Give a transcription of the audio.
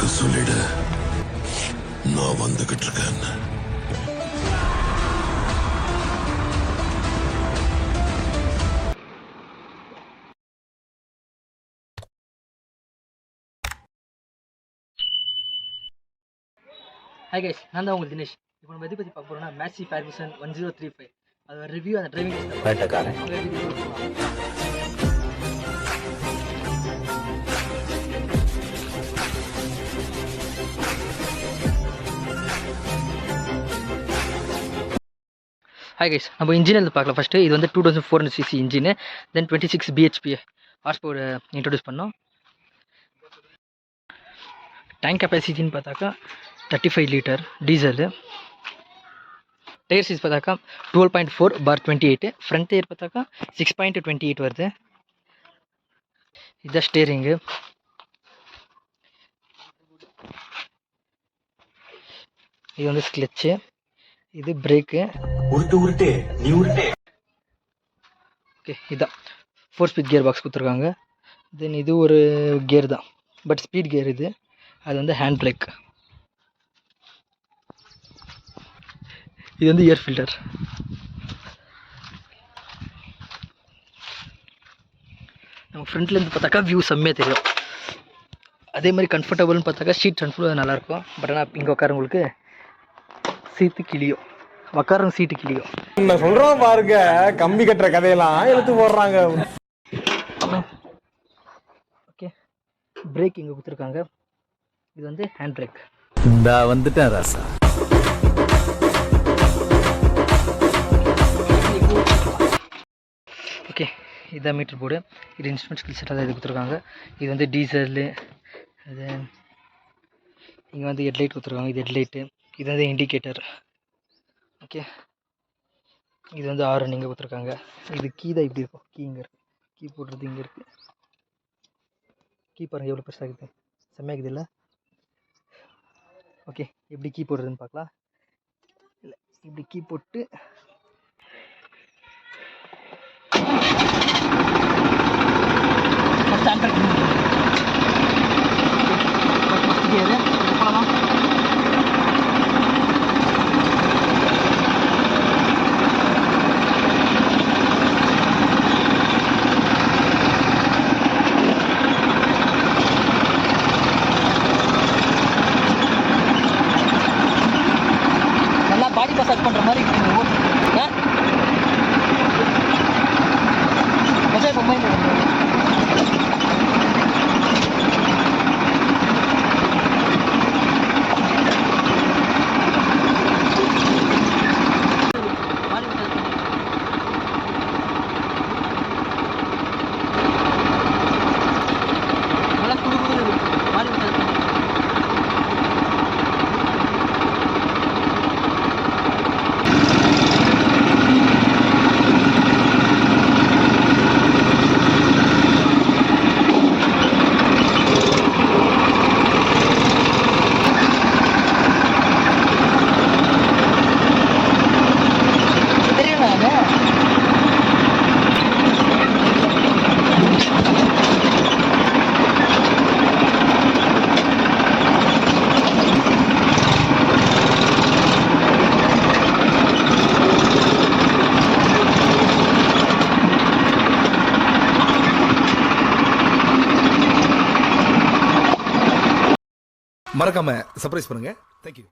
அவனுக்கு சொல்லிடு நான் வந்துகிட்டு இருக்கேன். ஹாய் கைஸ், நான் தான் உங்களுக்கு தினேஷ். இப்போ நம்ம எதை பற்றி பார்க்க போகிறோம்னா Massey Ferguson 1035 அதோட ரிவ்யூ, அந்த டிரைவிங் ஹாய் கைஸ், நம்ம இன்ஜின் எடுத்து பார்க்கலாம். ஃபஸ்ட்டு இது வந்து 2400cc இன்ஜின், தென் 26 bhp ஹார்ஸ் பவர் இன்ட்ரடியூஸ் பண்ணோம். டேங்க் கெப்பாசிட்டின்னு பார்த்தாக்கா 35 லிட்டர் டீசலு. டயர் சைஸ் பார்த்தாக்கா 12.4/28. ஃப்ரண்ட் டயர் பார்த்தாக்கா 6.28 வருது. இதுதான் ஸ்டேரிங்கு. இது வந்து கிளச்சு, இது பிரேக்கு. ஓகே, இதுதான் 4 ஸ்பீட் கியர் பாக்ஸ் கொடுத்துருக்காங்க. தென் இது ஒரு கியர் தான், பட் ஸ்பீட் கியர். இது அது வந்து ஹேண்ட் பிரேக். இது வந்து ஏர் ஃபில்டர். நம்ம ஃப்ரண்ட்லேருந்து பார்த்தாக்கா வியூ செம்மையாக தெரியும். அதே மாதிரி கம்ஃபர்டபுள்னு பார்த்தாக்கா சீட் ஃபுல்லாக நல்லாயிருக்கும். பட் ஆனால் இங்கே உட்காரவங்களுக்கு சீட்டு கிளியும், உட்காரங்க சீட்டு கிளியும். நான் சொல்கிறோம் பாருங்க, கம்பி கட்டுற கதையெல்லாம் எடுத்து போடுறாங்க. ஓகே, பிரேக் இங்கே கொடுத்துருக்காங்க. இது வந்து ஹேண்ட் பிரேக். இந்த வந்துட்டேன் ராசா. ஓகே, இதுதான் மீட்டர் போர்டு. இது இன்ஸ்ட்ருமெண்ட் ஸ்கில் செட்டாக இது கொடுத்துருக்காங்க. இது வந்து டீசலு. அது இங்கே வந்து ஹெட்லைட் கொடுத்துருக்காங்க. இது ஹெட்லைட்டு. இது வந்து இண்டிகேட்டர். ஓகே, இது வந்து ஆரன் இங்கே கொடுத்துருக்காங்க. இது கீ தான் இப்படி இருக்கும். கீ இங்கே இருக்குது. கீ போடுறது இங்கே இருக்குது. கீ பாருங்கள் எவ்வளோ பெருசாக இருக்குது, செம்மையாகுது இல்லை? ஓகே, எப்படி கீ போடுறதுன்னு பார்க்கலாம். இல்லை, இப்படி கீ போட்டு நல்லா பாடி மசாஜ் பண்ணுற மாதிரி மசாஜ் ரொம்ப மறக்காம சர்ப்ரைஸ் பண்ணுங்க. தேங்க்யூ.